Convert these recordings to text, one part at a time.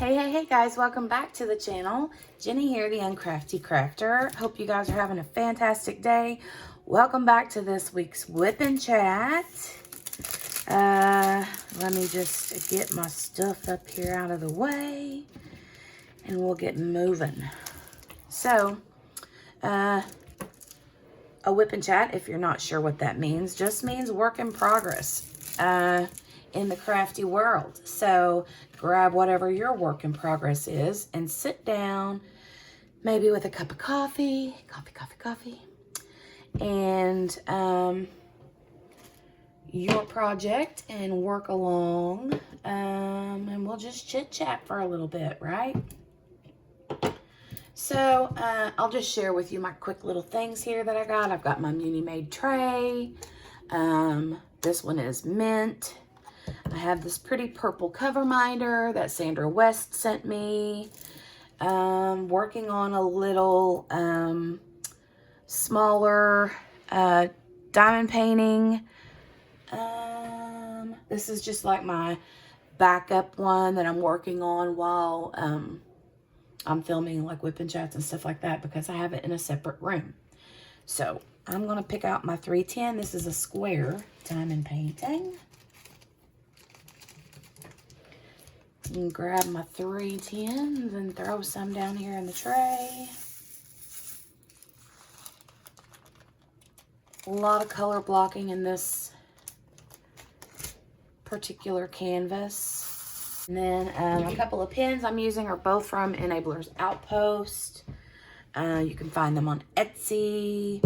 Hey guys, welcome back to the channel. Jenny here, the Uncrafty Crafter. Hope you guys are having a fantastic day. Welcome back to this week's Whip and Chat. Let me just get my stuff up here out of the way and we'll get moving. So, a Whip and Chat, if you're not sure what that means, just means work in progress in the crafty world. So grab whatever your work in progress is and sit down, maybe with a cup of coffee, and your project and work along, and we'll just chit chat for a little bit, right? So I'll just share with you my quick little things here that I got. I've got my Muni Made tray. This one is mint. I have this pretty purple cover minder that Sandra West sent me. Working on a little smaller diamond painting. This is just like my backup one that I'm working on while I'm filming like whip and chats and stuff like that, because I have it in a separate room. So I'm going to pick out my 310. This is a square diamond painting. And grab my 310s and throw some down here in the tray. A lot of color blocking in this particular canvas. And then a couple of pins I'm using are both from Enablers Outpost. You can find them on Etsy.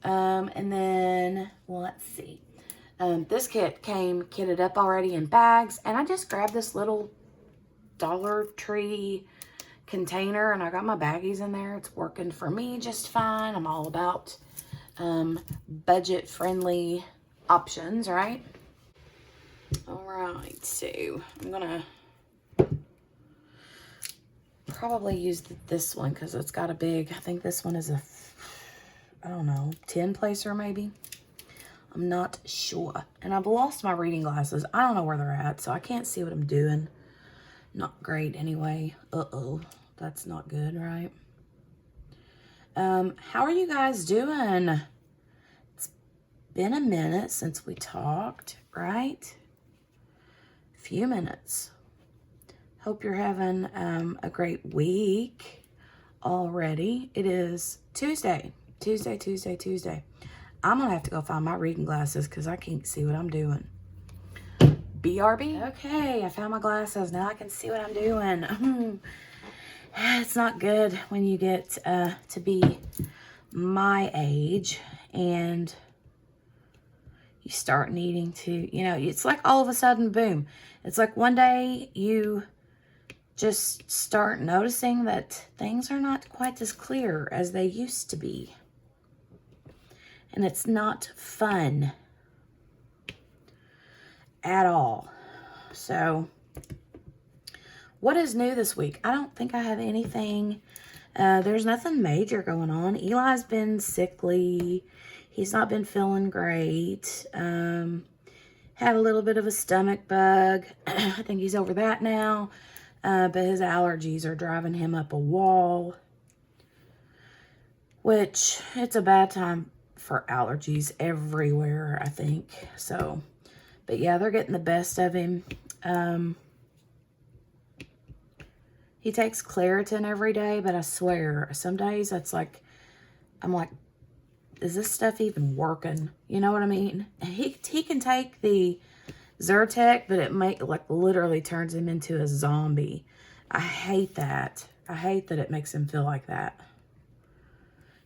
And then, well, let's see. This kit came kitted up already in bags, and I just grabbed this little Dollar Tree container, and I got my baggies in there. It's working for me just fine. I'm all about budget-friendly options, right? All right, so I'm gonna probably use this one because it's got a big, I think this one is a, I don't know, 10 placer maybe. I'm not sure. And I've lost my reading glasses. I don't know where they're at, so I can't see what I'm doing. Not great anyway. Uh-oh. That's not good, right? How are you guys doing? It's been a minute since we talked, right? A few minutes. Hope you're having a great week already. It is Tuesday. Tuesday. I'm going to have to go find my reading glasses because I can't see what I'm doing. BRB? Okay, I found my glasses. Now I can see what I'm doing. It's not good when you get to be my age and you start needing to, you know, it's like all of a sudden, boom. It's like one day you just start noticing that things are not quite as clear as they used to be. And it's not fun at all. So, what is new this week? I don't think I have anything. There's nothing major going on. Eli's been sickly. He's not been feeling great. Had a little bit of a stomach bug. I think he's over that now. But his allergies are driving him up a wall. Which, it's a bad time for allergies everywhere, I think. So, but yeah, they're getting the best of him. He takes Claritin every day, but I swear, some days it's like, I'm like, is this stuff even working? You know what I mean? He can take the Zyrtec, but it like literally turns him into a zombie. I hate that. I hate that it makes him feel like that.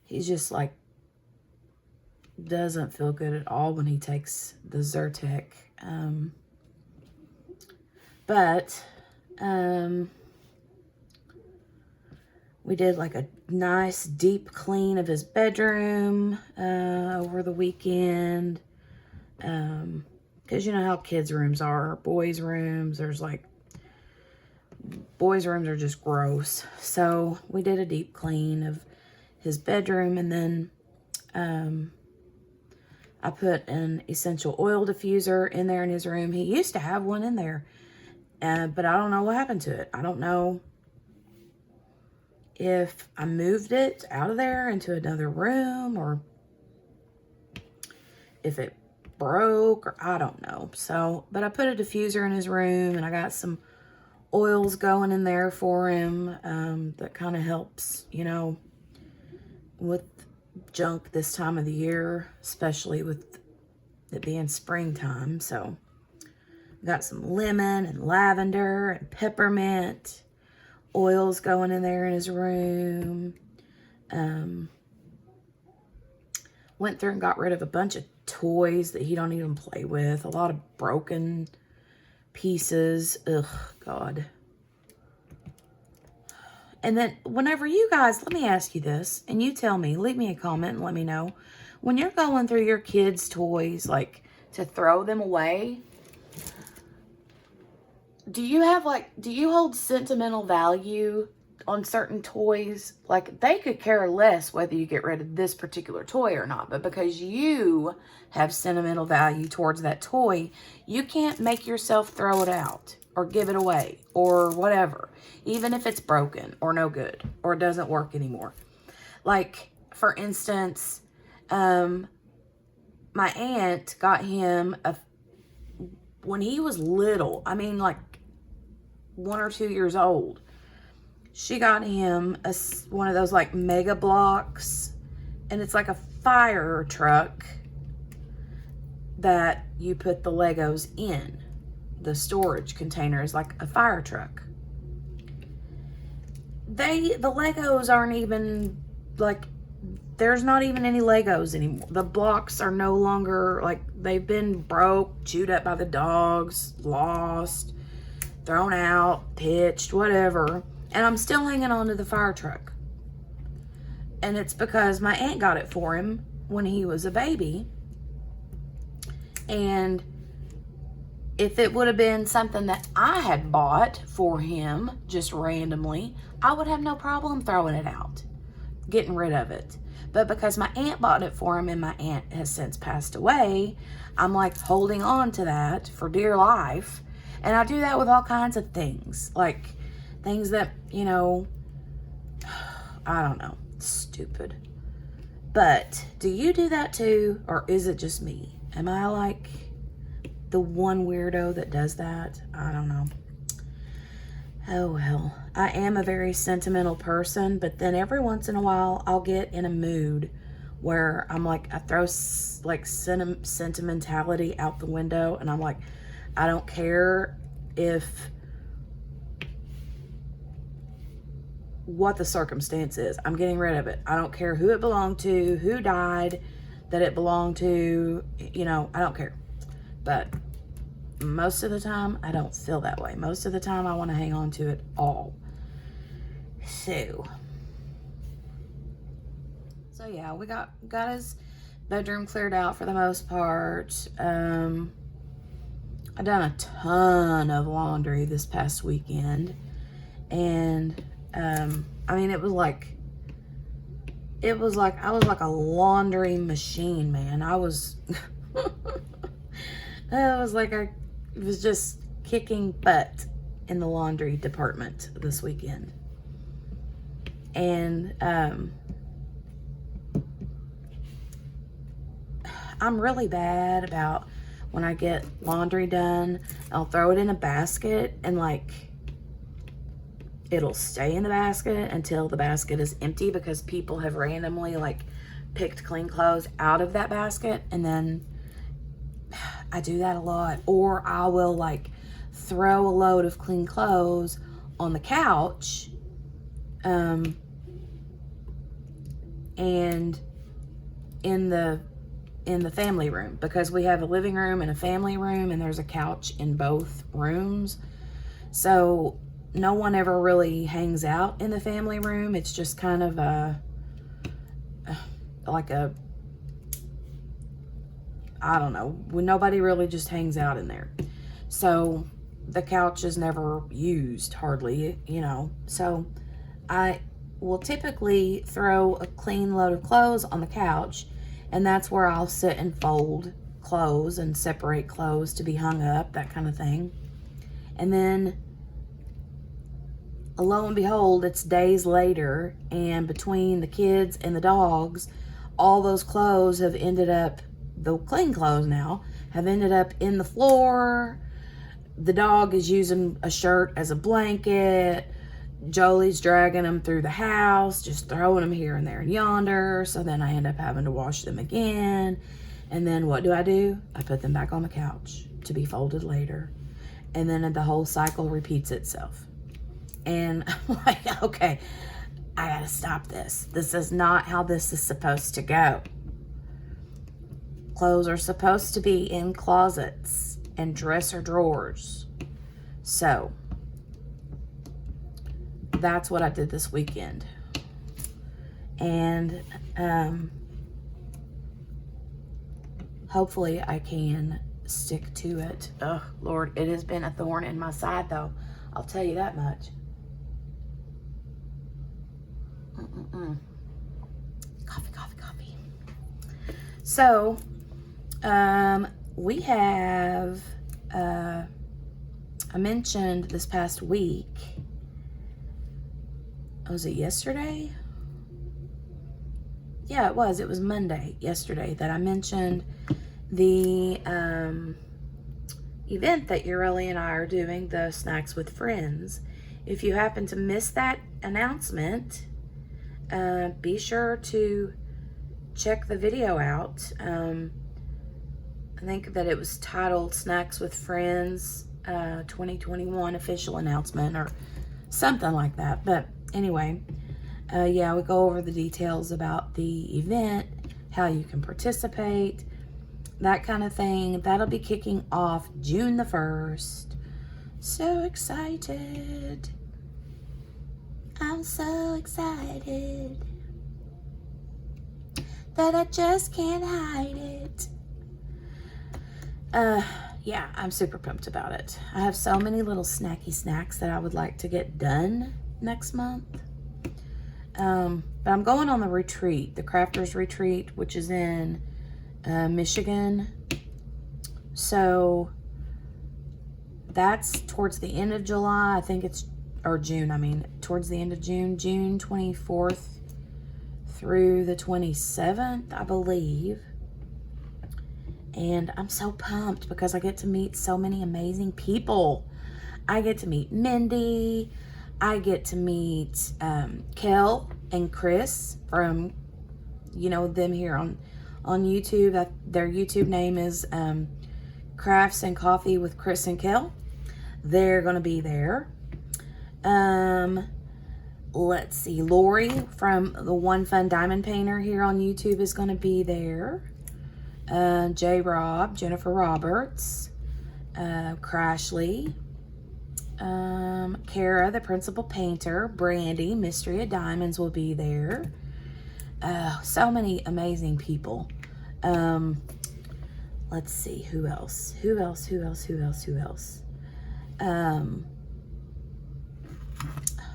He's just like, doesn't feel good at all when he takes the Zyrtec. We did like a nice deep clean of his bedroom over the weekend. Because you know how kids' rooms are. Boys' rooms, there's like, boys' rooms are just gross. So we did a deep clean of his bedroom, and then I put an essential oil diffuser in there in his room. He used to have one in there, But I don't know what happened to it. I don't know if I moved it out of there into another room or if it broke, or I don't know. So, but I put a diffuser in his room, and I got some oils going in there for him that kind of helps, you know, with junk this time of the year, especially with it being springtime. So got some lemon and lavender and peppermint oils going in there in his room. Went through and got rid of a bunch of toys that he don't even play with. A lot of broken pieces. Ugh, God. And then whenever you guys, let me ask you this, and you tell me, leave me a comment and let me know. When you're going through your kids' toys, like to throw them away, do you hold sentimental value on certain toys? Like, they could care less whether you get rid of this particular toy or not, but because you have sentimental value towards that toy, you can't make yourself throw it out or give it away or whatever, even if it's broken or no good or doesn't work anymore. Like, for instance, my aunt got him when he was little, I mean, like 1 or 2 years old, she got him one of those like Mega Blocks, and it's like a fire truck that you put the Legos in. The storage container is like a fire truck. The Legos aren't even like, there's not even any Legos anymore. The blocks are no longer, like, they've been broke, chewed up by the dogs, lost, thrown out, pitched, whatever. And I'm still hanging on to the fire truck. And it's because my aunt got it for him when he was a baby. And if it would have been something that I had bought for him just randomly, I would have no problem throwing it out, getting rid of it. But because my aunt bought it for him and my aunt has since passed away, I'm like holding on to that for dear life. And I do that with all kinds of things, like things that, you know, I don't know, stupid. But do you do that too? Or is it just me? Am I like the one weirdo that does that? I don't know. Oh well, I am a very sentimental person, but then every once in a while I'll get in a mood where I'm like, I throw like sentimentality out the window, and I'm like, I don't care what the circumstance is. I'm getting rid of it. I don't care who it belonged to, who died that it belonged to, you know, I don't care. But most of the time, I don't feel that way. Most of the time, I want to hang on to it all. So yeah, we got his bedroom cleared out for the most part. I've done a ton of laundry this past weekend, and I mean, it was like I was like a laundry machine, man. I was I was just kicking butt in the laundry department this weekend. And I'm really bad about when I get laundry done, I'll throw it in a basket and like it'll stay in the basket until the basket is empty, because people have randomly like picked clean clothes out of that basket, and then I do that a lot. Or I will like throw a load of clean clothes on the couch and in the family room, because we have a living room and a family room, and there's a couch in both rooms. So no one ever really hangs out in the family room. It's just kind of I don't know, when nobody really just hangs out in there. So the couch is never used hardly, you know. So I will typically throw a clean load of clothes on the couch, and that's where I'll sit and fold clothes and separate clothes to be hung up, that kind of thing. And then lo and behold, it's days later, and between the kids and the dogs, all those clothes have ended up, the clean clothes now, have ended up in the floor. The dog is using a shirt as a blanket. Jolie's dragging them through the house, just throwing them here and there and yonder. So then I end up having to wash them again. And then what do? I put them back on the couch to be folded later. And then the whole cycle repeats itself. And I'm like, okay, I gotta stop this. This is not how this is supposed to go. Clothes are supposed to be in closets and dresser drawers. So that's what I did this weekend. And hopefully I can stick to it. Oh, Lord, it has been a thorn in my side, though. I'll tell you that much. Coffee, coffee, coffee. So, we have, I mentioned this past week, was it yesterday? Yeah, it was Monday, yesterday, that I mentioned the event that Ureli and I are doing, the Snacks with Friends. If you happen to miss that announcement, be sure to check the video out. I think that it was titled Snacks with Friends 2021 official announcement or something like that. But anyway, yeah, we go over the details about the event, how you can participate, that kind of thing. That'll be kicking off June the 1st. So excited. I'm so excited that I just can't hide it. Yeah, I'm super pumped about it. I have so many little snacky snacks that I would like to get done next month. But I'm going on the retreat, the Crafters Retreat, which is in Michigan. So that's towards the end of July. I think it's, or June, I mean, towards the end of June, June 24th through the 27th, I believe. And I'm so pumped because I get to meet so many amazing people. I get to meet Mindy. I get to meet Kel and Chris from, you know, them here on YouTube. Their YouTube name is Crafts and Coffee with Chris and Kel. They're going to be there. Let's see. Lori from the One Fun Diamond Painter here on YouTube is going to be there. J. Rob, Jennifer Roberts, Crashly, Kara, the Principal Painter, Brandy, Mystery of Diamonds will be there. So many amazing people. Let's see, who else? I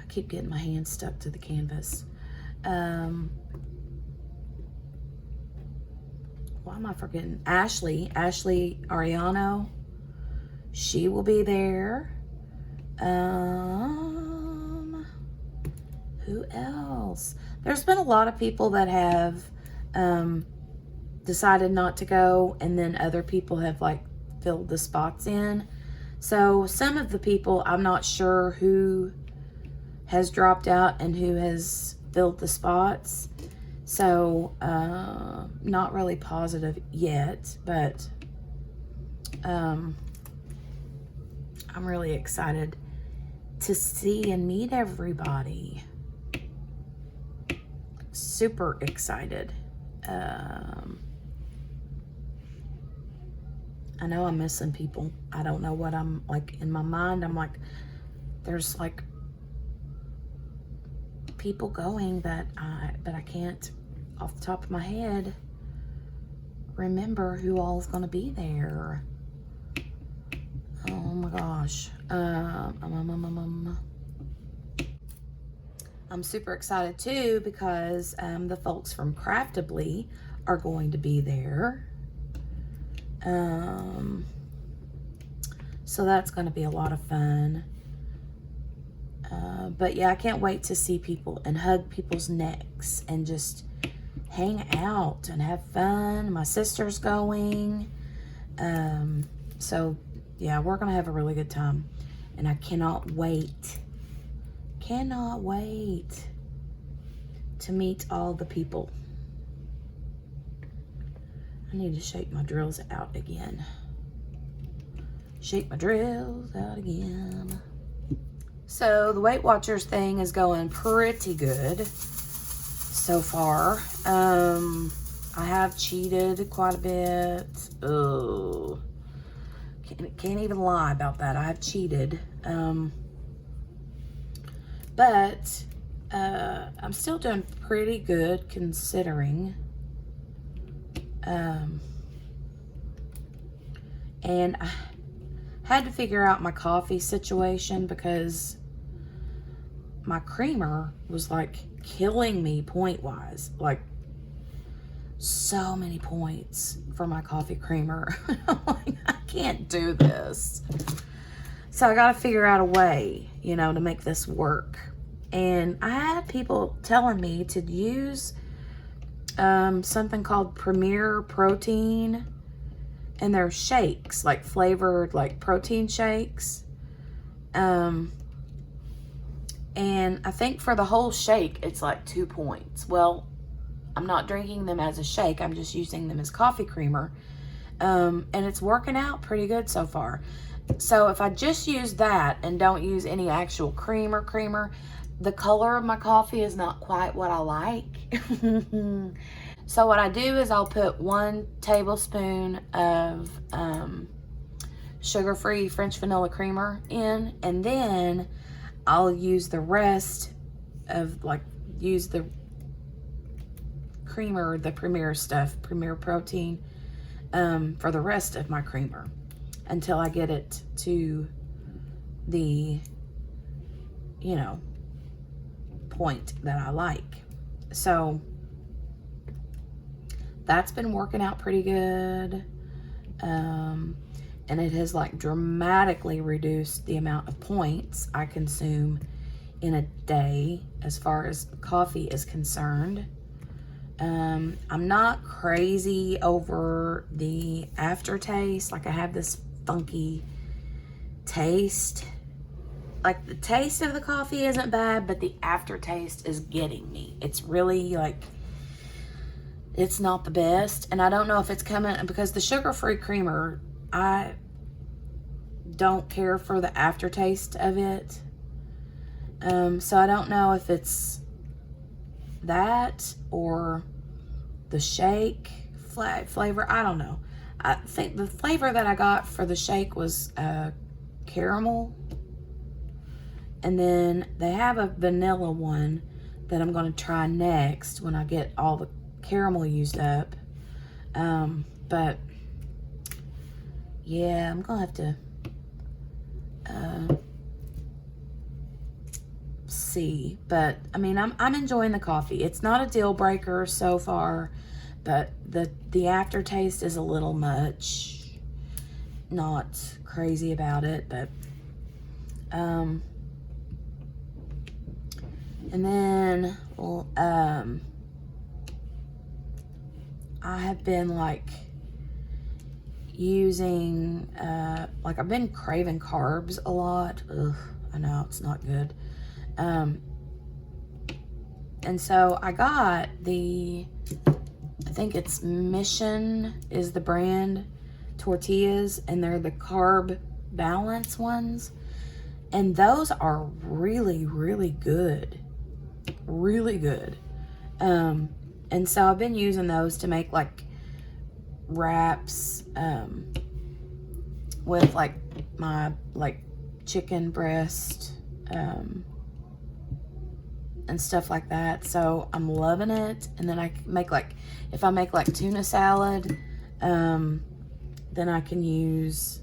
keep getting my hand stuck to the canvas. Why am I forgetting? Ashley Ariano, she will be there. Who else? There's been a lot of people that have decided not to go, and then other people have like filled the spots in. So some of the people, I'm not sure who has dropped out and who has filled the spots. So, not really positive yet, but I'm really excited to see and meet everybody. Super excited. I know I'm missing people. I don't know what I'm like in my mind. I'm like, there's like people going but I can't off the top of my head remember who all is going to be there. Oh my gosh. I'm super excited too because the folks from Craftably are going to be there. So that's going to be a lot of fun. But yeah, I can't wait to see people and hug people's necks and just hang out and have fun. My sister's going. So yeah, we're going to have a really good time. And I cannot wait. Cannot wait to meet all the people. I need to shake my drills out again. Shake my drills out again. So the Weight Watchers thing is going pretty good so far. I have cheated quite a bit. Oh, can't even lie about that. I have cheated. But I'm still doing pretty good considering. And I had to figure out my coffee situation because my creamer was like killing me point-wise. Like so many points for my coffee creamer. I'm like, I can't do this. So I got to figure out a way, you know, to make this work. And I had people telling me to use something called Premier Protein, and they're shakes, like flavored, like protein shakes. And I think for the whole shake, it's like 2 points. Well, I'm not drinking them as a shake. I'm just using them as coffee creamer. And it's working out pretty good so far. So if I just use that and don't use any actual creamer, the color of my coffee is not quite what I like. So what I do is I'll put 1 tablespoon of sugar-free French vanilla creamer in, and then I'll use the rest of, like, use the creamer, the Premier stuff, Premier Protein, for the rest of my creamer until I get it to the, you know, point that I like. So that's been working out pretty good. And it has like dramatically reduced the amount of points I consume in a day as far as coffee is concerned. I'm not crazy over the aftertaste. Like I have this funky taste. Like the taste of the coffee isn't bad, but the aftertaste is getting me. It's really like, it's not the best. And I don't know if it's coming because the sugar-free creamer, I don't care for the aftertaste of it. So I don't know if it's that or the shake flavor. I don't know. I think the flavor that I got for the shake was caramel. And then they have a vanilla one that I'm going to try next when I get all the caramel used up. But yeah, I'm going to have to see. But I mean, I'm enjoying the coffee. It's not a deal breaker so far, but the aftertaste is a little much. Not crazy about it, but and then, well, I have been like using, like I've been craving carbs a lot. Ugh, I know it's not good. And so I got I think it's Mission is the brand, tortillas, and they're the carb balance ones. And those are really, really good. Really good. And so I've been using those to make like wraps with like my like chicken breast and stuff like that. So I'm loving it. And then I make like, if I make like tuna salad, then I can use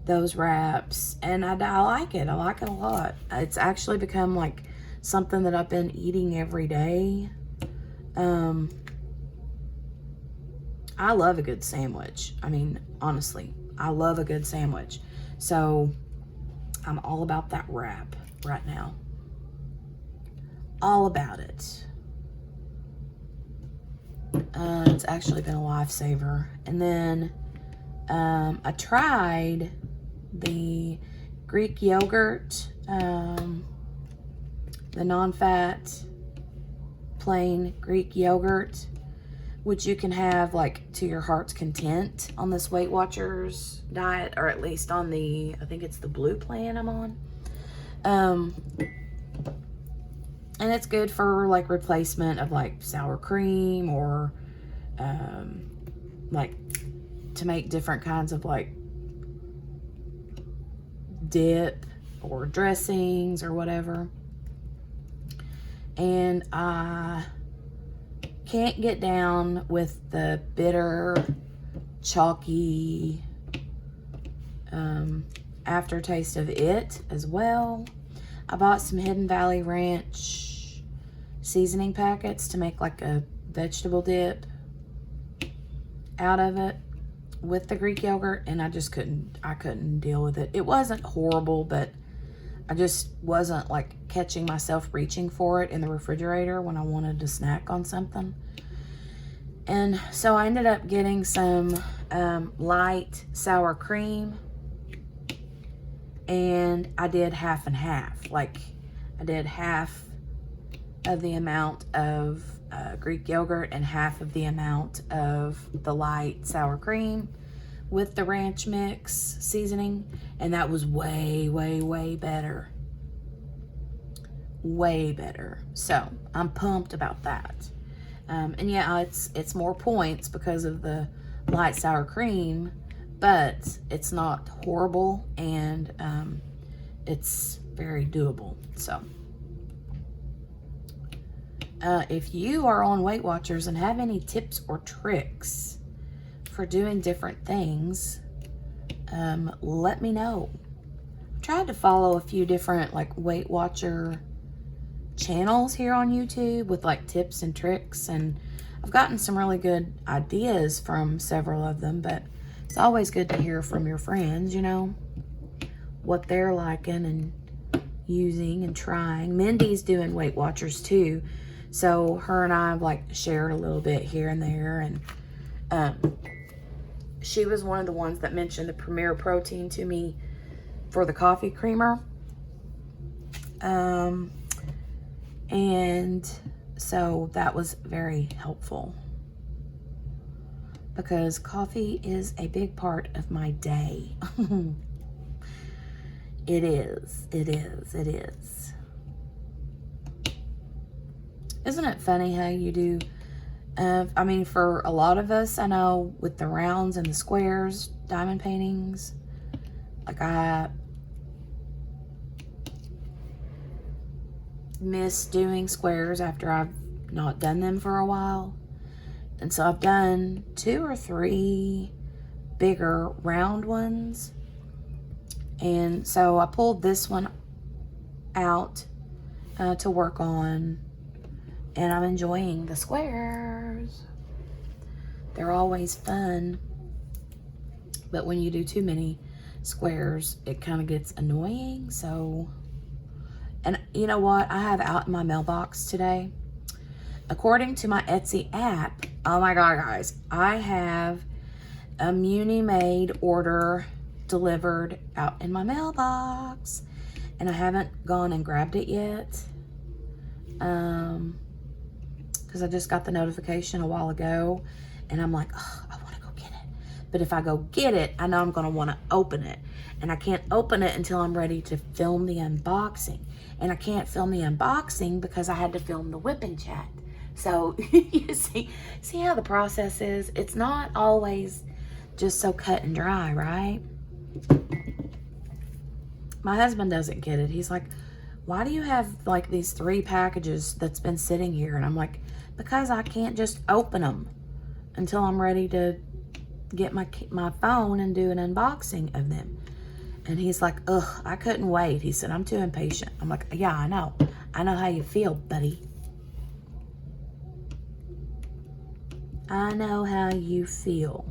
those wraps, and I like it. I like it a lot. It's actually become like something that I've been eating every day. I love a good sandwich. I mean, honestly, I love a good sandwich. So I'm all about that wrap right now. All about it. It's actually been a lifesaver. And then I tried the Greek yogurt, the non-fat plain Greek yogurt, which you can have like to your heart's content on this Weight Watchers diet, or at least on the, I think it's the blue plan I'm on. And it's good for like replacement of like sour cream, or like to make different kinds of like dip or dressings or whatever. And I can't get down with the bitter, chalky aftertaste of it as well. I bought some Hidden Valley Ranch seasoning packets to make like a vegetable dip out of it with the Greek yogurt, and I couldn't deal with it. It wasn't horrible, but I just wasn't like catching myself reaching for it in the refrigerator when I wanted to snack on something. And so I ended up getting some light sour cream, and I did half and half. Like I did half of the amount of Greek yogurt and half of the amount of the light sour cream with the ranch mix seasoning, and that was way, way, way better. Way better. So I'm pumped about that. And yeah, it's more points because of the light sour cream, but it's not horrible, and it's very doable. So if you are on Weight Watchers and have any tips or tricks for doing different things, let me know. I've tried to follow a few different like Weight Watcher channels here on YouTube with like tips and tricks, and I've gotten some really good ideas from several of them, but it's always good to hear from your friends, you know, what they're liking and using and trying. Mindy's doing Weight Watchers too, so her and I have like shared a little bit here and there, and she was one of the ones that mentioned the Premier Protein to me for the coffee creamer. And so that was very helpful because coffee is a big part of my day. It is. Isn't it funny how you do, I mean, for a lot of us, I know with the rounds and the squares, diamond paintings, like I miss doing squares after I've not done them for a while. And so I've done 2 or 3 bigger round ones. And so I pulled this one out to work on, and I'm enjoying the squares. They're always fun, but when you do too many squares, it kind of gets annoying. So, and you know what? I have out in my mailbox today, according to my Etsy app, oh my God, guys, I have a Muni Made order delivered out in my mailbox, and I haven't gone and grabbed it yet, because I just got the notification a while ago, and I'm like, oh, I want to go get it. But if I go get it, I know I'm going to want to open it, and I can't open it until I'm ready to film the unboxing, and I can't film the unboxing because I had to film the whipping chat. So you see how the process is? It's not always just so cut and dry, right? My husband doesn't get it. He's like, why do you have like these 3 packages that's been sitting here? And I'm like, because I can't just open them until I'm ready to get my phone and do an unboxing of them. And he's like, ugh, I couldn't wait. He said, I'm too impatient. I'm like, yeah, I know how you feel, buddy. I know how you feel.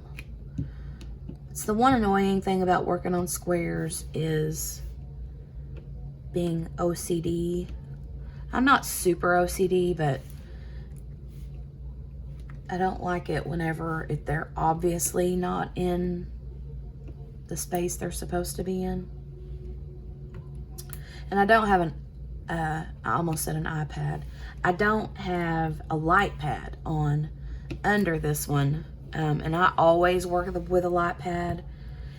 So the one annoying thing about working on squares is being OCD. I'm not super OCD, but I don't like it whenever if they're obviously not in the space they're supposed to be in. And I don't have an, I almost said an iPad. I don't have a light pad on under this one. And I always work with a light pad,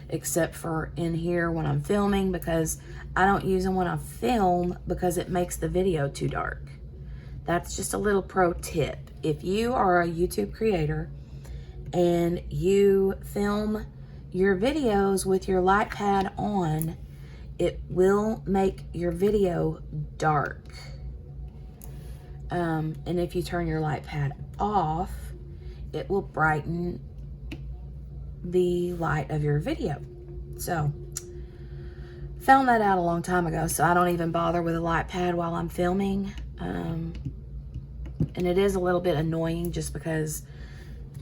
except for in here when I'm filming, because I don't use them when I film because it makes the video too dark. That's just a little pro tip. If you are a YouTube creator and you film your videos with your light pad on, it will make your video dark. And if you turn your light pad off, it will brighten the light of your video. So, found that out a long time ago, so I don't even bother with a light pad while I'm filming. And it is a little bit annoying just because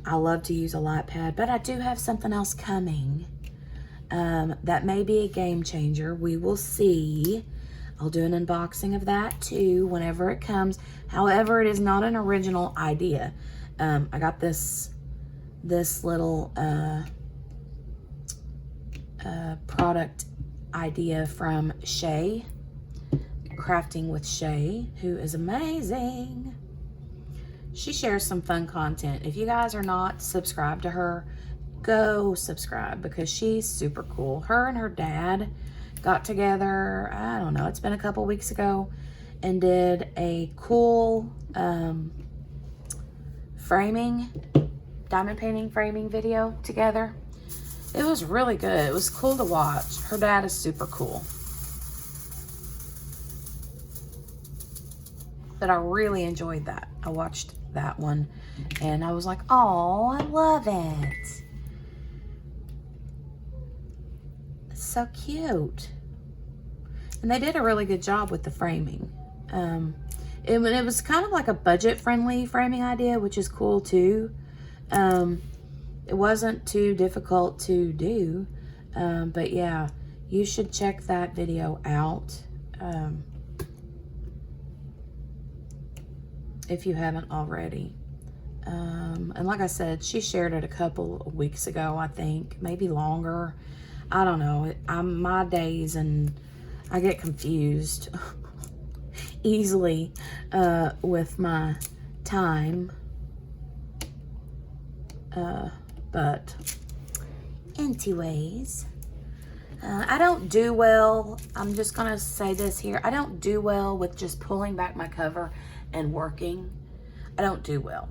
I love to use a light pad, but I do have something else coming that may be a game changer. We will see. I'll do an unboxing of that too whenever it comes. However, it is not an original idea. I got this little product idea from Shay, Crafting with Shay, who is amazing. She shares some fun content. If you guys are not subscribed to her, go subscribe because she's super cool. Her and her dad got together, I don't know, it's been a couple weeks ago, and did a cool diamond painting framing video together. It was really good. It was cool to watch. Her dad is super cool. But I really enjoyed that. I watched that one and I was like, oh, I love it. It's so cute. And they did a really good job with the framing. It was kind of like a budget-friendly framing idea, which is cool too. It wasn't too difficult to do, but yeah, you should check that video out if you haven't already. And like I said, she shared it a couple of weeks ago, I think, maybe longer. I don't know. My days, and I get confused easily with my time. But anyways, I don't do well. I'm just gonna say this here. I don't do well with just pulling back my cover and working. I don't do well.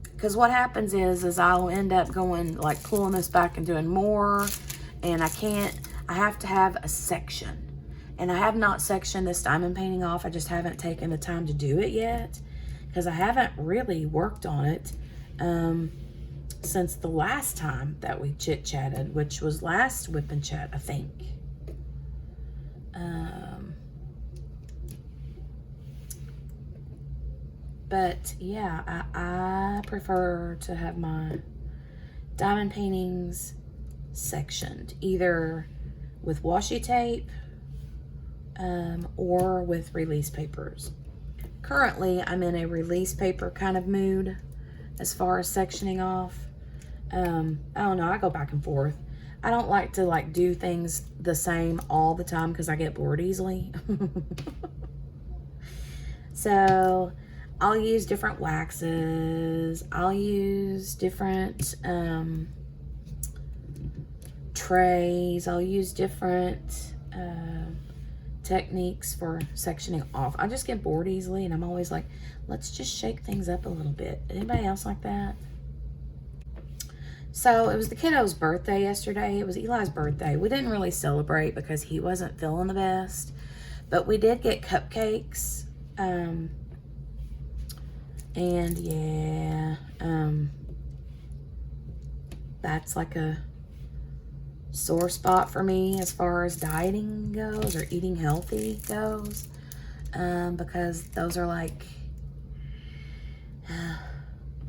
Because what happens is I'll end up going, like, pulling this back and doing more, and I have to have a section. And I have not sectioned this diamond painting off. I just haven't taken the time to do it yet, because I haven't really worked on it since the last time that we chit-chatted, which was last WIP and Chat, I think. But yeah, I prefer to have my diamond paintings sectioned, either with washi tape or with release papers. Currently, I'm in a release paper kind of mood as far as sectioning off. I don't know, I go back and forth. I don't like to do things the same all the time because I get bored easily. So I'll use different waxes. I'll use different trays. I'll use different techniques for sectioning off. I just get bored easily, and I'm always like, let's just shake things up a little bit. Anybody else like that? So it was the kiddo's birthday yesterday. It was Eli's birthday. We didn't really celebrate because he wasn't feeling the best, but we did get cupcakes. And yeah, that's like a sore spot for me as far as dieting goes, or eating healthy goes, because those are like,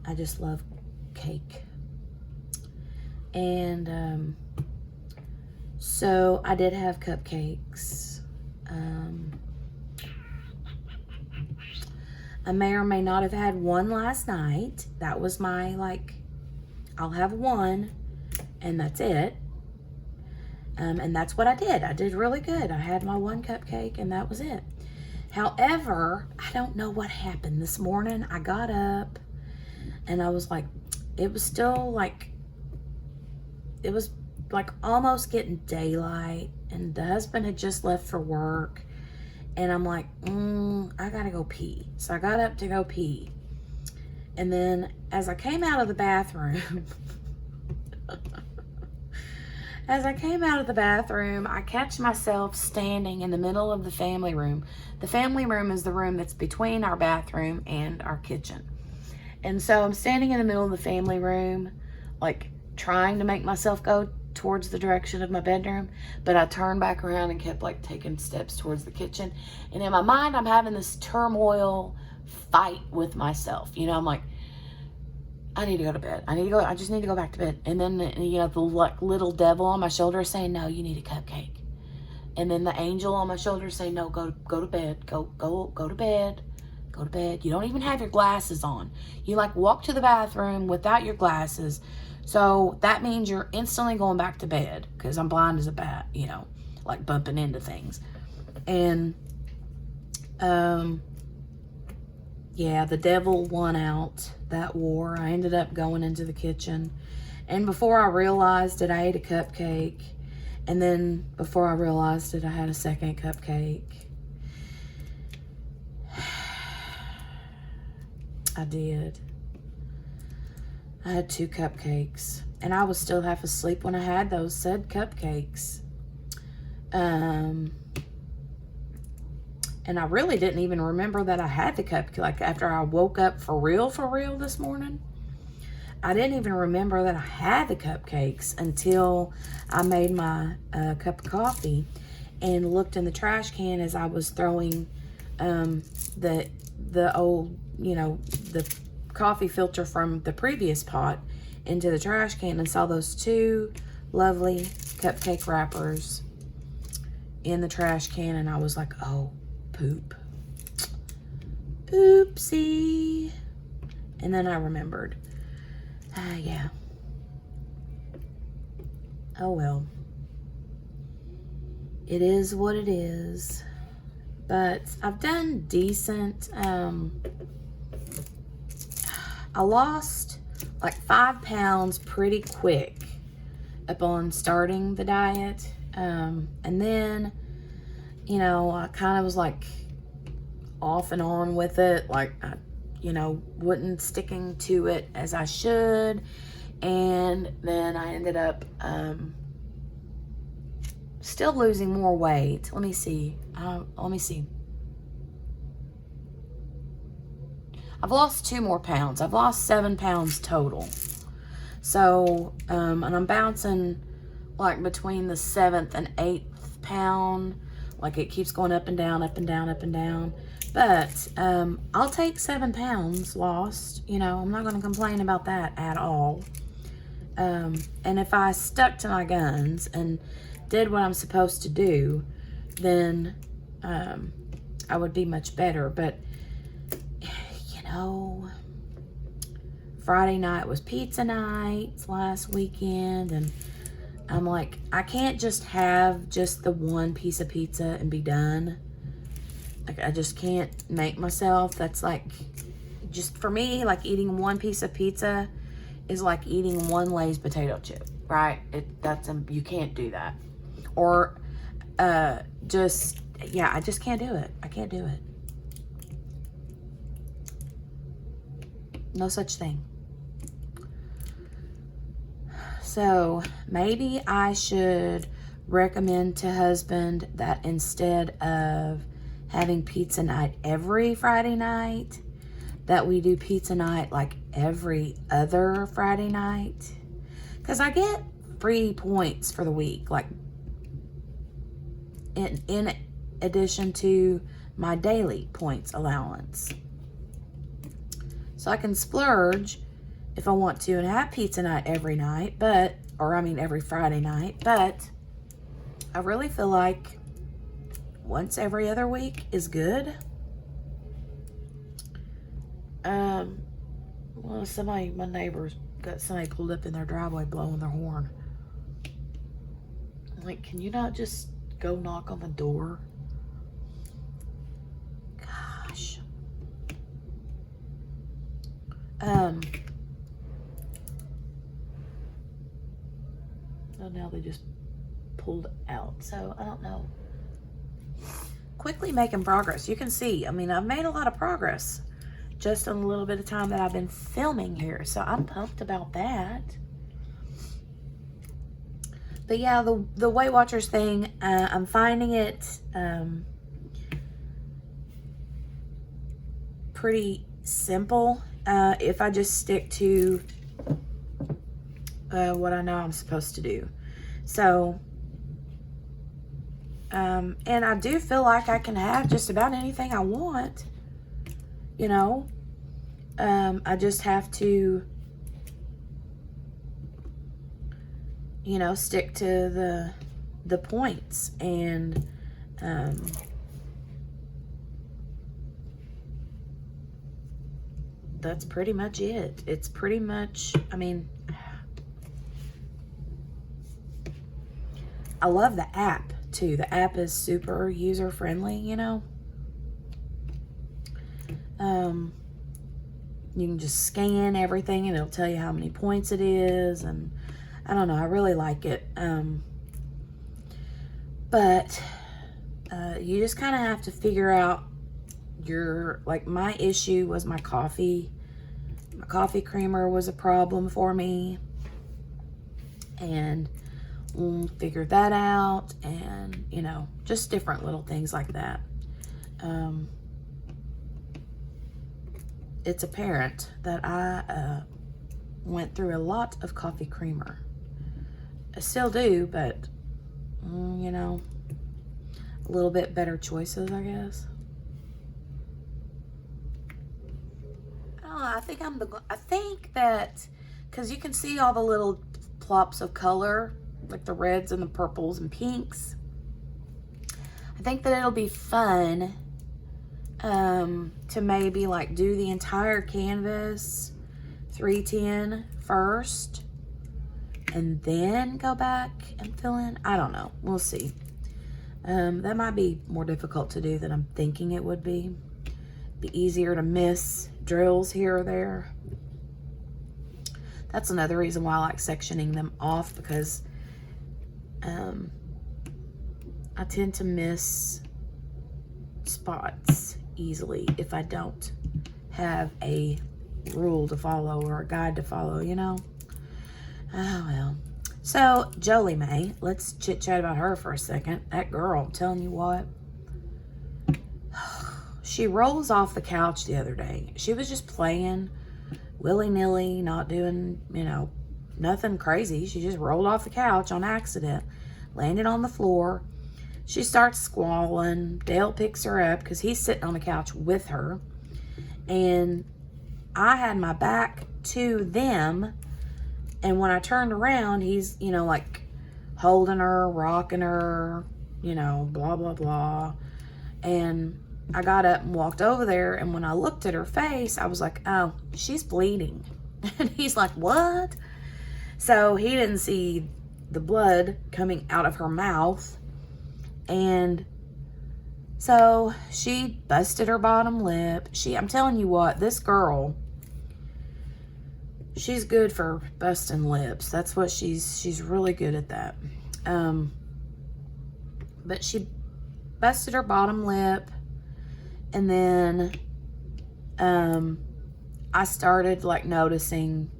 I just love cake. And so I did have cupcakes. I may or may not have had one last night. That was my, like, I'll have one and that's it. And that's what I did. I did really good. I had my one cupcake and that was it. However, I don't know what happened this morning. I got up and I was like, it was still like, it was like almost getting daylight, and the husband had just left for work. And I'm like, I gotta go pee. So I got up to go pee. And then as I came out of the bathroom, I catch myself standing in the middle of the family room. The family room is the room that's between our bathroom and our kitchen. And so I'm standing in the middle of the family room, like trying to make myself go towards the direction of my bedroom, but I turned back around and kept like taking steps towards the kitchen. And in my mind, I'm having this turmoil fight with myself. You know, I'm like, I need to go to bed. I just need to go back to bed. And then, you know, the like little devil on my shoulder is saying, no, you need a cupcake. And then the angel on my shoulder is saying, no, go to bed. Go to bed. Go to bed. You don't even have your glasses on. You like walk to the bathroom without your glasses. So that means you're instantly going back to bed, because I'm blind as a bat, you know, like bumping into things. And, yeah, the devil won out that war. I ended up going into the kitchen. And before I realized it, I ate a cupcake. And then before I realized it, I had a second cupcake. I did. I had 2 cupcakes, and I was still half asleep when I had those said cupcakes. And I really didn't even remember that I had the cupcake. Like after I woke up for real this morning, I didn't even remember that I had the cupcakes until I made my cup of coffee and looked in the trash can as I was throwing the old, you know, the coffee filter from the previous pot into the trash can, and saw those 2 lovely cupcake wrappers in the trash can, and I was like, oh, poop. Oopsie. And then I remembered. Yeah. Oh well. It is what it is. But I've done decent. I lost like 5 pounds pretty quick upon starting the diet. And then, you know, I kind of was like off and on with it. Like, I, you know, wasn't sticking to it as I should. And then I ended up still losing more weight. Let me see. I've lost 2 more pounds. I've lost 7 pounds total. So, and I'm bouncing like between the 7th and 8th pound. Like it keeps going up and down, up and down, up and down. But I'll take 7 pounds lost. You know, I'm not going to complain about that at all. And if I stuck to my guns and did what I'm supposed to do, then I would be much better. But know, Friday night was pizza night last weekend, and I'm like, I can't just have just the one piece of pizza and be done. Like, I just can't make myself. That's like, just for me, like eating one piece of pizza is like eating one Lay's potato chip, right? You can't do that. Or I just can't do it. I can't do it. No such thing. So maybe I should recommend to husband that instead of having pizza night every Friday night, that we do pizza night like every other Friday night. Because I get free points for the week, like in addition to my daily points allowance. So I can splurge if I want to and have pizza night every night, every Friday night, but I really feel like once every other week is good. Well, my neighbors got somebody pulled up in their driveway blowing their horn. I'm like, can you not just go knock on the door? Gosh. Oh, now they just pulled out. So I don't know. Quickly making progress. You can see, I mean, I've made a lot of progress just in a little bit of time that I've been filming here. So I'm pumped about that. But yeah, the Weight Watchers thing, I'm finding it pretty simple if I just stick to what I know I'm supposed to do. So, and I do feel like I can have just about anything I want, you know. I just have to, you know, stick to the points, and that's pretty much it. It's pretty much, I mean, I love the app too. The app is super user friendly, you know. You can just scan everything and it'll tell you how many points it is, and I don't know, I really like it. But you just kind of have to figure out like my issue was my coffee. My coffee creamer was a problem for me, and figured that out, and you know, just different little things like that. It's apparent that I went through a lot of coffee creamer. I still do, but you know, a little bit better choices, I guess. I don't know, I think that, because you can see all the little plops of color, like the reds and the purples and pinks. I think that it'll be fun to maybe like do the entire canvas 310 first and then go back and fill in. I don't know, we'll see. That might be more difficult to do than I'm thinking it would be. Be easier to miss drills here or there. That's another reason why I like sectioning them off, because I tend to miss spots easily if I don't have a rule to follow or a guide to follow, you know. Oh well. So Jolie Mae, let's chit chat about her for a second. That girl, I'm telling you what, she rolls off the couch the other day. She was just playing willy-nilly, not doing, you know, nothing crazy. She just rolled off the couch on accident, landed on the floor. She starts squalling. Dale picks her up because he's sitting on the couch with her. And I had my back to them. And when I turned around, he's, you know, like holding her, rocking her, you know, blah, blah, blah. And I got up and walked over there. And when I looked at her face, I was like, oh, she's bleeding. And he's like, what? So he didn't see the blood coming out of her mouth. And so she busted her bottom lip. I'm telling you what, this girl, she's good for busting lips. That's what she's really good at that. But she busted her bottom lip, and then I started like noticing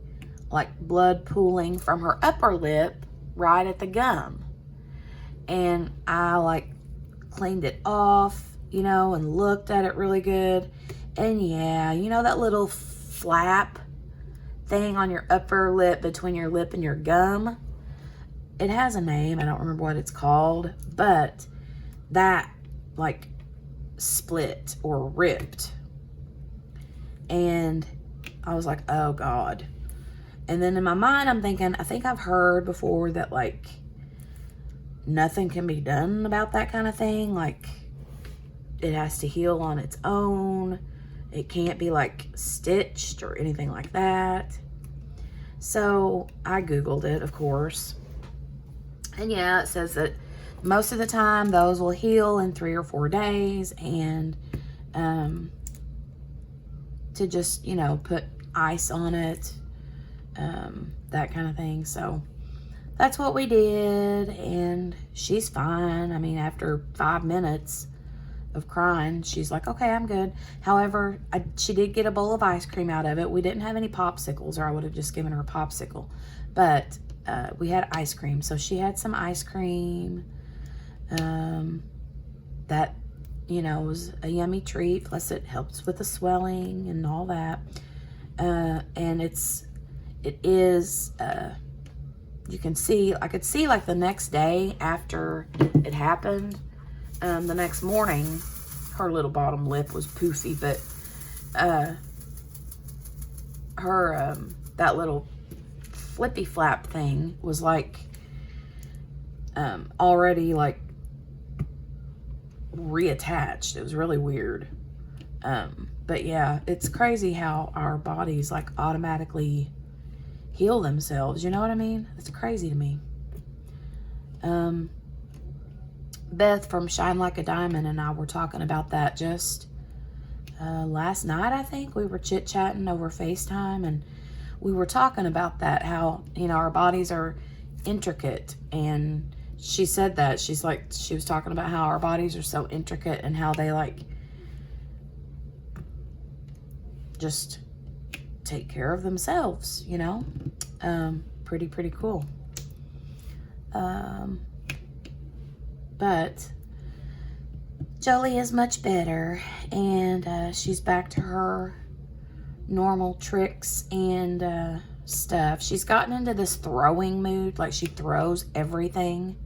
like blood pooling from her upper lip right at the gum. And I like cleaned it off, you know, and looked at it really good. And yeah, you know that little flap thing on your upper lip between your lip and your gum? It has a name. I don't remember what it's called, but that like split or ripped. And I was like, oh God. And then in my mind, I'm thinking, I think I've heard before that, like, nothing can be done about that kind of thing. Like, it has to heal on its own. It can't be, like, stitched or anything like that. So I Googled it, of course. And yeah, it says that most of the time those will heal in 3 or 4 days. And to just, you know, put ice on it, that kind of thing. So that's what we did, and she's fine. I mean, after 5 minutes of crying, she's like, okay, I'm good. However, she did get a bowl of ice cream out of it. We didn't have any popsicles, or I would have just given her a popsicle, but we had ice cream. So she had some ice cream. That, you know, was a yummy treat. Plus it helps with the swelling and all that. And it is, you can see, I could see like the next day after it happened, the next morning, her little bottom lip was poofy, but her, that little flippy flap thing was like, already like reattached. It was really weird. But yeah, it's crazy how our bodies like automatically heal themselves. You know what I mean? It's crazy to me. Beth from Shine Like a Diamond and I were talking about that just last night. I think we were chit-chatting over FaceTime, and we were talking about that, how, you know, our bodies are intricate. And she said that, she was talking about how our bodies are so intricate and how they like just take care of themselves, you know. Pretty cool. But Jolie is much better, and she's back to her normal tricks and stuff. She's gotten into this throwing mood. Like, she throws everything,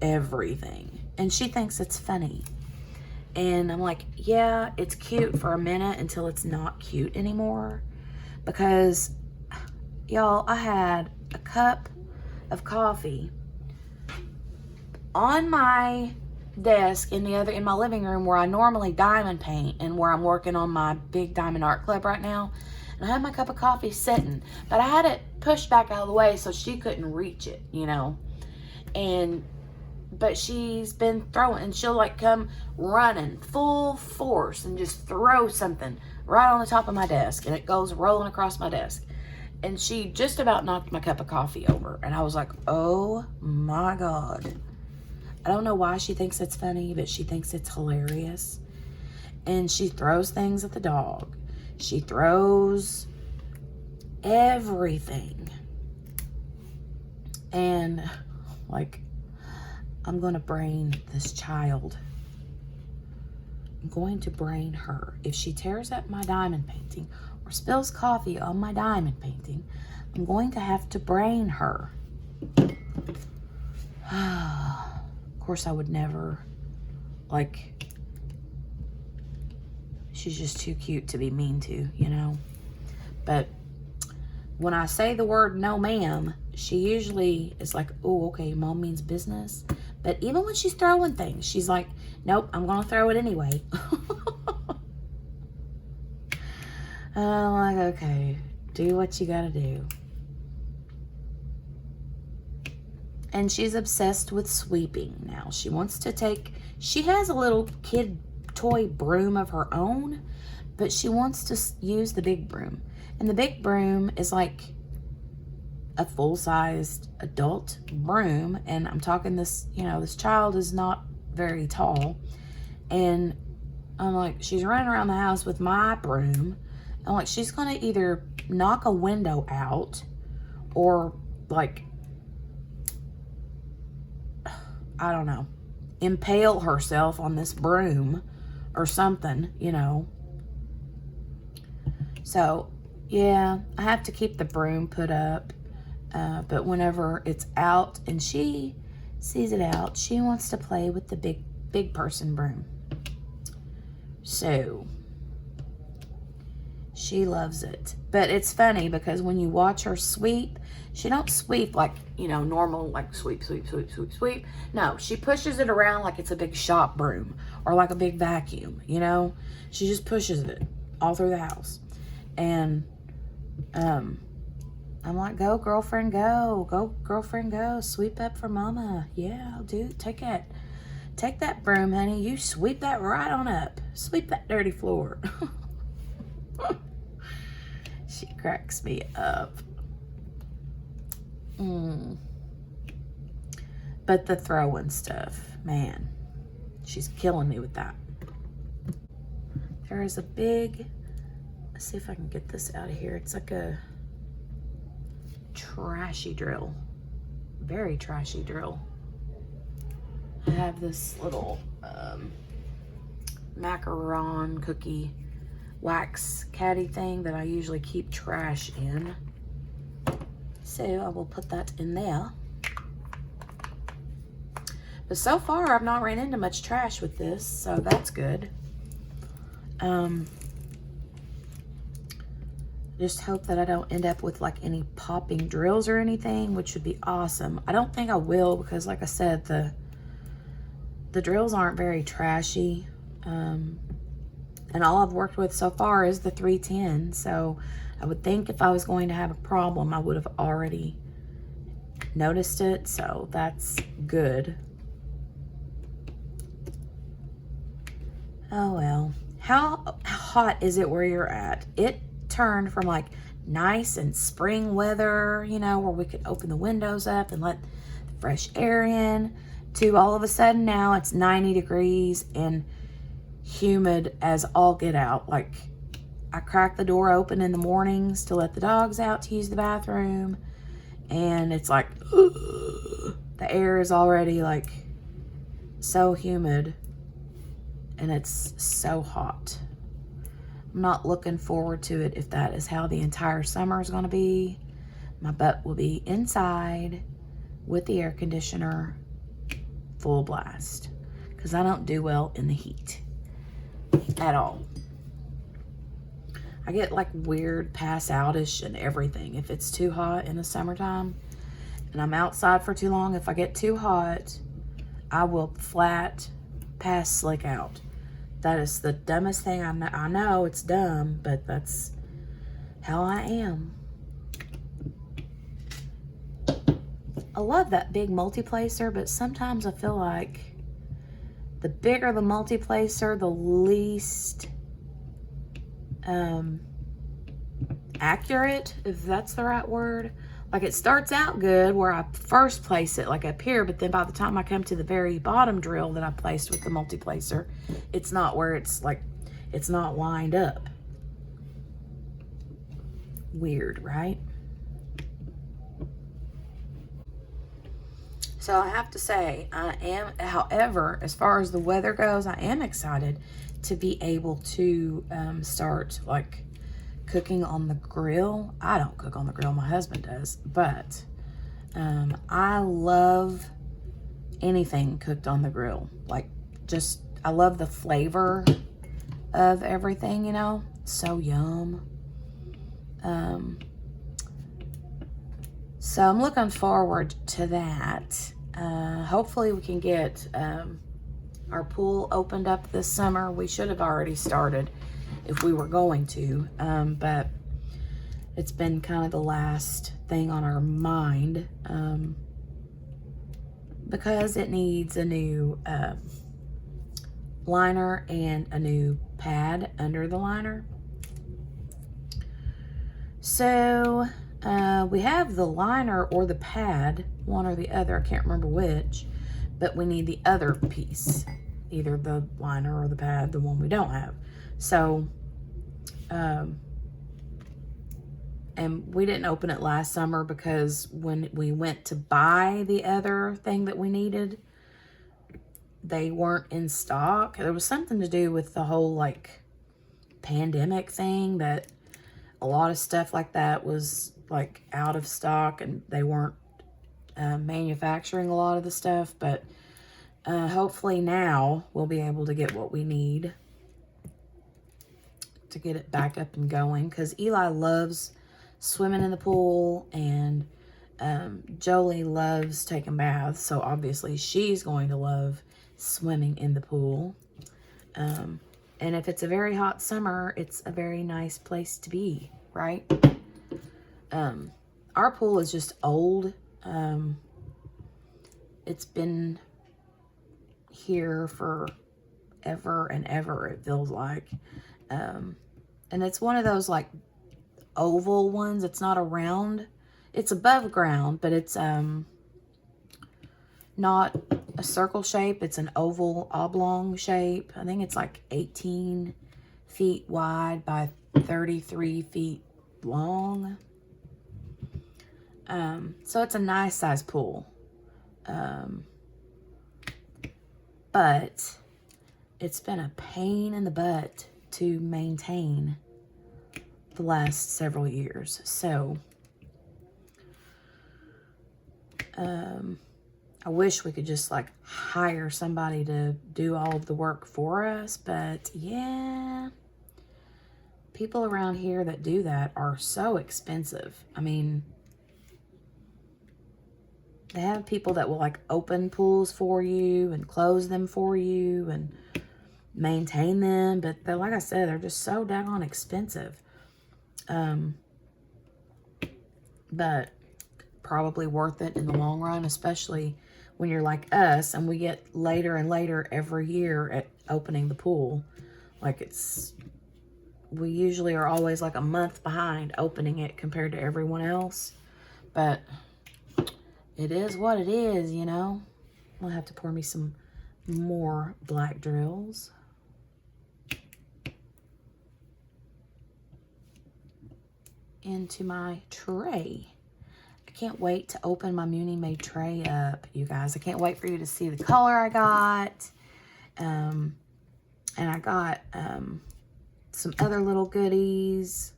and she thinks it's funny. And I'm like, yeah, it's cute for a minute until it's not cute anymore. Because, y'all, I had a cup of coffee on my desk in my living room where I normally diamond paint and where I'm working on my big diamond art club right now. And I had my cup of coffee sitting, but I had it pushed back out of the way so she couldn't reach it, you know. But she's been throwing, and she'll like come running full force and just throw something right on the top of my desk, and it goes rolling across my desk. And she just about knocked my cup of coffee over, and I was like, oh my God. I don't know why she thinks it's funny, but she thinks it's hilarious. And she throws things at the dog. She throws everything. And like, I'm going to brain this child. I'm going to brain her. If she tears up my diamond painting or spills coffee on my diamond painting, I'm going to have to brain her. Of course, I would never, like, she's just too cute to be mean to, you know. But when I say the word no ma'am, she usually is like, oh, okay, mom means business. But even when she's throwing things, she's like, nope, I'm going to throw it anyway. I'm like, okay, do what you got to do. And she's obsessed with sweeping now. She wants to she has a little kid toy broom of her own, but she wants to use the big broom. And the big broom is like a full-sized adult broom. And I'm talking this, you know, this child is not very tall. And I'm like, she's running around the house with my broom. I'm like, she's going to either knock a window out or like, I don't know, impale herself on this broom or something, you know. So, yeah, I have to keep the broom put up. But whenever it's out and she sees it out, she wants to play with the big person broom. So, She loves it. But it's funny because when you watch her sweep, she don't sweep like, you know, normal, like sweep, sweep, sweep, sweep, sweep. No, she pushes it around like it's a big shop broom or like a big vacuum, you know? She just pushes it all through the house. And I'm like, go, girlfriend, go. Go, girlfriend, go. Sweep up for mama. Yeah, dude, take it. Take that broom, honey. You sweep that right on up. Sweep that dirty floor. She cracks me up. But the throwing stuff, man, she's killing me with that. There is a big, let's see if I can get this out of here. It's like a trashy drill, very trashy drill. I have this little macaron cookie wax caddy thing that I usually keep trash in. So I will put that in there. But so far I've not ran into much trash with this, so that's good. Just hope that I don't end up with like any popping drills or anything, which would be awesome. I don't think I will because like I said, the drills aren't very trashy. And all I've worked with so far is the 310. So I would think if I was going to have a problem, I would have already noticed it. So that's good. Oh well. How hot is it where you're at? It turned from like nice and spring weather, you know, where we could open the windows up and let the fresh air in, to all of a sudden now it's 90 degrees and humid as all get out. Like, I crack the door open in the mornings to let the dogs out to use the bathroom, and it's like, ugh, the air is already like so humid and it's so hot. I'm not looking forward to it if that is how the entire summer is going to be. My butt will be inside with the air conditioner full blast because I don't do well in the heat at all. I get like weird pass outish and everything if it's too hot in the summertime and I'm outside for too long. If I get too hot, I will flat pass slick out. That is the dumbest thing. I know it's dumb, but that's how I am. I love that big multi-placer, but sometimes I feel like the bigger the multi-placer, the least accurate, if that's the right word. Like, it starts out good where I first place it like up here, but then by the time I come to the very bottom drill that I placed with the multi-placer, it's not where it's like, it's not lined up. Weird, right? So I have to say, I am, however, as far as the weather goes, I am excited to be able to start like cooking on the grill. I don't cook on the grill, my husband does, but I love anything cooked on the grill. Like, just, I love the flavor of everything, you know, so yum. So I'm looking forward to that. Hopefully we can get our pool opened up this summer. We should have already started if we were going to, but it's been kind of the last thing on our mind because it needs a new liner and a new pad under the liner. So we have the liner or the pad, one or the other, I can't remember which, but we need the other piece, either the liner or the pad, the one we don't have. So, and we didn't open it last summer because when we went to buy the other thing that we needed, they weren't in stock. There was something to do with the whole like pandemic thing, that a lot of stuff like that was like out of stock and they weren't manufacturing a lot of the stuff. But hopefully now we'll be able to get what we need to get it back up and going, because Eli loves swimming in the pool, and Jolie loves taking baths, so obviously she's going to love swimming in the pool. And if it's a very hot summer, it's a very nice place to be, right? Our pool is just old. It's been here for ever and ever, it feels like. And it's one of those like oval ones. It's not a round. It's above ground, but it's not a circle shape. It's an oval oblong shape. I think it's like 18 feet wide by 33 feet long. So it's a nice size pool. But it's been a pain in the butt to maintain the last several years. So, I wish we could just like hire somebody to do all of the work for us, but yeah, people around here that do that are so expensive. I mean, they have people that will like open pools for you and close them for you and maintain them, but they're, like I said, they're just so daggone expensive. But probably worth it in the long run, especially when you're like us and we get later and later every year at opening the pool. Like we usually are always like a month behind opening it compared to everyone else, but it is what it is, you know. I'll have to pour me some more black drills. Into my tray. I can't wait to open my Muni Made tray up, you guys. I can't wait for you to see the color I got. And I got some other little goodies.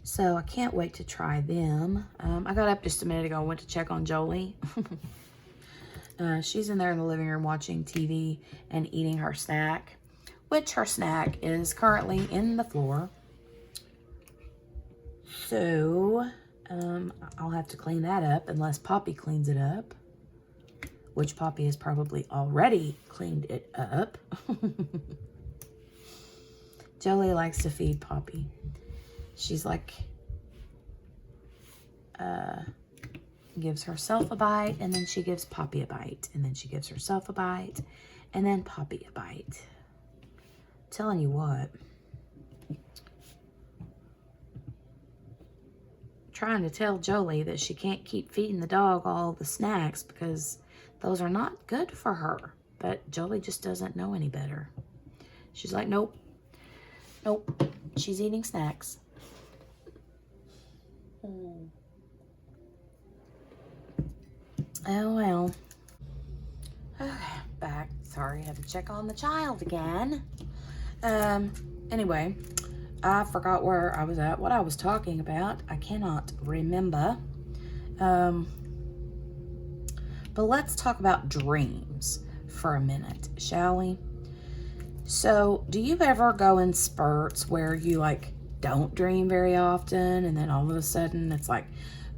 So I can't wait to try them. I got up just a minute ago and went to check on Jolie. She's in there in the living room watching TV and eating her snack, which her snack is currently in the floor. So, I'll have to clean that up unless Poppy cleans it up, which Poppy has probably already cleaned it up. Jolie likes to feed Poppy. She's like, gives herself a bite, and then she gives Poppy a bite, and then she gives herself a bite, and then Poppy a bite. I'm telling you what. Trying to tell Jolie that she can't keep feeding the dog all the snacks because those are not good for her. But Jolie just doesn't know any better. She's like, nope. Nope. She's eating snacks. Oh, well. Okay, back. Sorry, I had to check on the child again. Anyway, I forgot where I was at, what I was talking about. I cannot remember. But let's talk about dreams for a minute, shall we? So, do you ever go in spurts where you like don't dream very often, and then all of a sudden it's like,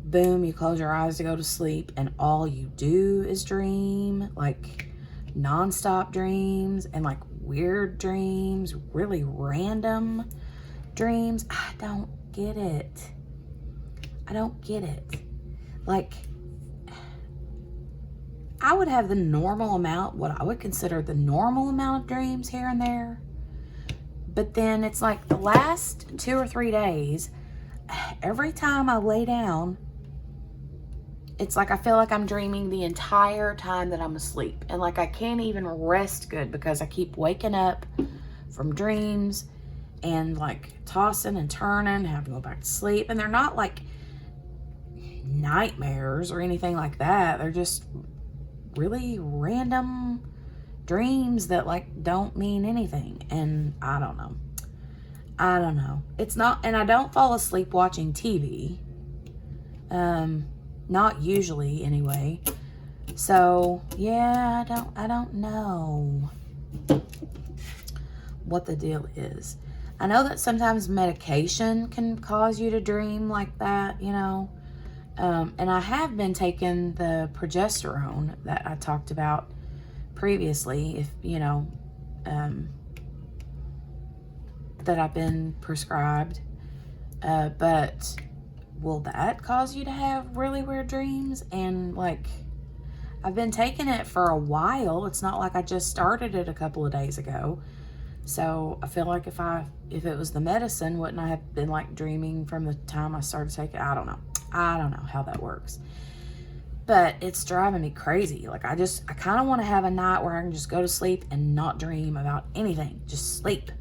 boom, you close your eyes to go to sleep and all you do is dream, like nonstop dreams and like weird dreams, really random dreams? I don't get it. I don't get it. Like, I would have the normal amount, what I would consider the normal amount of dreams here and there. But then it's like the last 2 or 3 days, every time I lay down, it's like I feel like I'm dreaming the entire time that I'm asleep. And like I can't even rest good because I keep waking up from dreams and like tossing and turning, having to go back to sleep. And they're not like nightmares or anything like that. They're just really random dreams that like don't mean anything. And I don't know. It's not, and I don't fall asleep watching TV. Not usually anyway. So yeah, I don't know what the deal is. I know that sometimes medication can cause you to dream like that, you know. And I have been taking the progesterone that I talked about previously, if you know, that I've been prescribed. But will that cause you to have really weird dreams? And like, I've been taking it for a while. It's not like I just started it a couple of days ago. So I feel like if it was the medicine, wouldn't I have been like dreaming from the time I started taking it? I don't know. I don't know how that works. But it's driving me crazy. Like, I kind of want to have a night where I can just go to sleep and not dream about anything. Just sleep.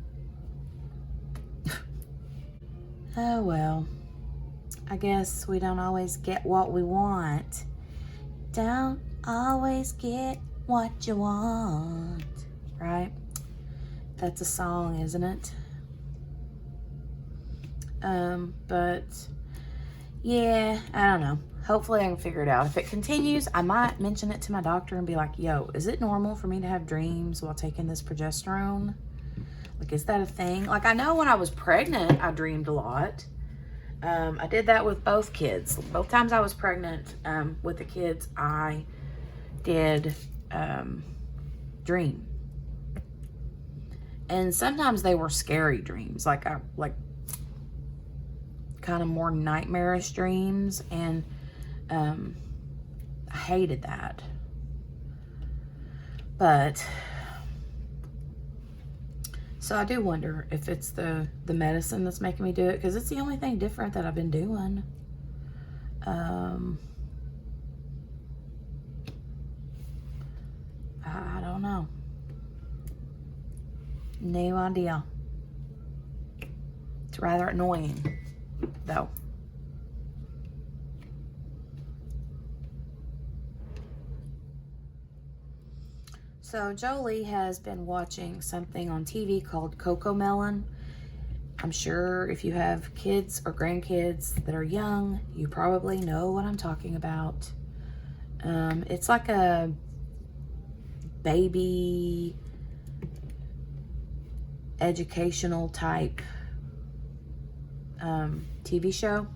Oh, well. I guess we don't always get what we want. Don't always get what you want. Right? That's a song, isn't it? But yeah, I don't know. Hopefully I can figure it out. If it continues, I might mention it to my doctor and be like, yo, is it normal for me to have dreams while taking this progesterone? Like, is that a thing? Like, I know when I was pregnant, I dreamed a lot. I did that with both kids. Both times I was pregnant with the kids, I did dream. And sometimes they were scary dreams, like kind of more nightmarish dreams, and I hated that. But so I do wonder if it's the medicine that's making me do it, because it's the only thing different that I've been doing. I don't know. No idea. It's rather annoying, though. So Jolie has been watching something on TV called Cocomelon. I'm sure if you have kids or grandkids that are young, you probably know what I'm talking about. It's like a baby educational type TV show.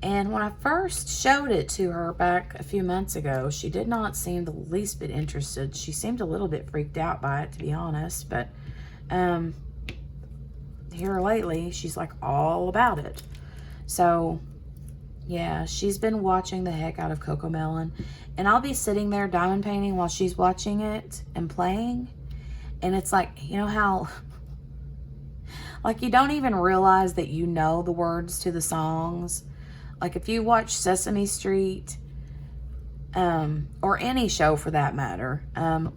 And when I first showed it to her back a few months ago, she did not seem the least bit interested. She seemed a little bit freaked out by it, to be honest. But here lately, she's like all about it. So yeah, she's been watching the heck out of Cocomelon. And I'll be sitting there diamond painting while she's watching it and playing. And it's like, you know how, like, you don't even realize that you know the words to the songs. Like, if you watch Sesame Street, or any show for that matter,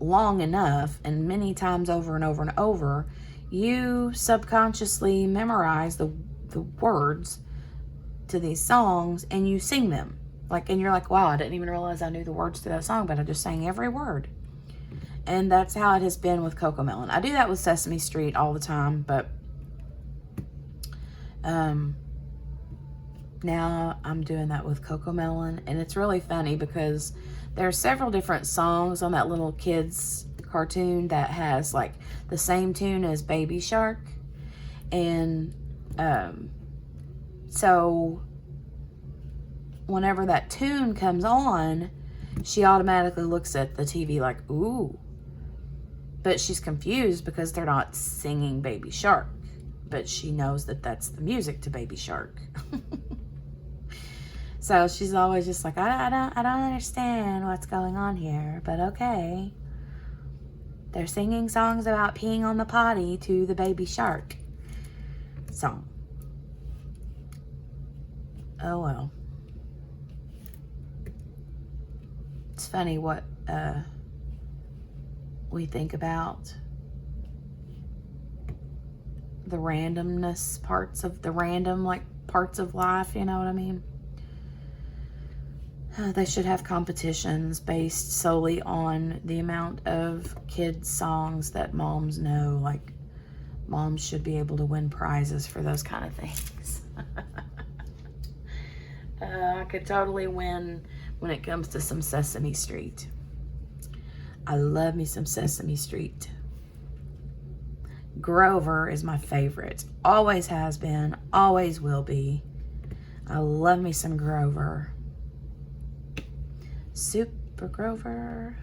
long enough and many times over and over and over, you subconsciously memorize the words to these songs and you sing them. Like, and you're like, wow, I didn't even realize I knew the words to that song, but I just sang every word. And that's how it has been with Cocomelon. I do that with Sesame Street all the time, but now I'm doing that with Cocomelon, and it's really funny because there are several different songs on that little kids cartoon that has like the same tune as Baby Shark. And so whenever that tune comes on, she automatically looks at the TV like, ooh. But she's confused because they're not singing Baby Shark. But she knows that that's the music to Baby Shark. So she's always just like, I don't understand what's going on here, but okay. They're singing songs about peeing on the potty to the Baby Shark song. Oh well. It's funny what we think about the randomness parts of the random, like, parts of life, you know what I mean? They should have competitions based solely on the amount of kids' songs that moms know. Like, moms should be able to win prizes for those kind of things. I could totally win when it comes to some Sesame Street. I love me some Sesame Street. Grover is my favorite. Always has been, always will be. I love me some Grover. Super Grover.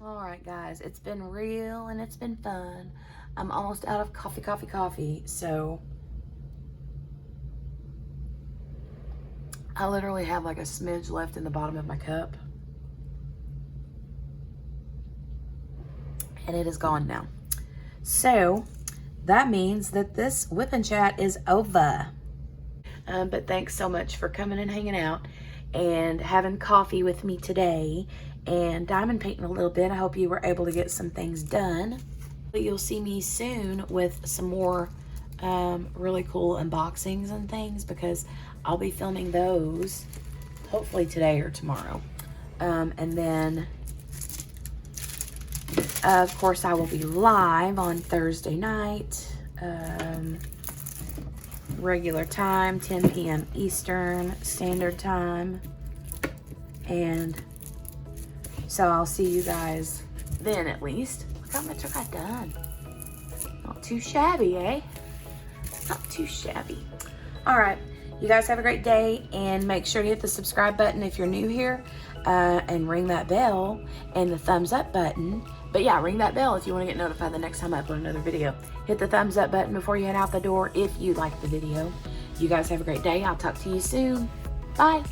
All right, guys, it's been real and it's been fun. I'm almost out of coffee, so I literally have like a smidge left in the bottom of my cup. And it is gone now. So that means that this whip and chat is over. But thanks so much for coming and hanging out and having coffee with me today and diamond painting a little bit. I hope you were able to get some things done. But you'll see me soon with some more really cool unboxings and things, because I'll be filming those hopefully today or tomorrow. And then of course I will be live on Thursday night, regular time, 10 p.m. Eastern Standard Time. And so I'll see you guys then, at least. Look how much I got done. Not too shabby, eh? Not too shabby. All right, you guys have a great day, and make sure to hit the subscribe button if you're new here, and ring that bell and the thumbs up button. But yeah, ring that bell if you want to get notified the next time I upload another video. Hit the thumbs up button before you head out the door if you like the video. You guys have a great day. I'll talk to you soon. Bye.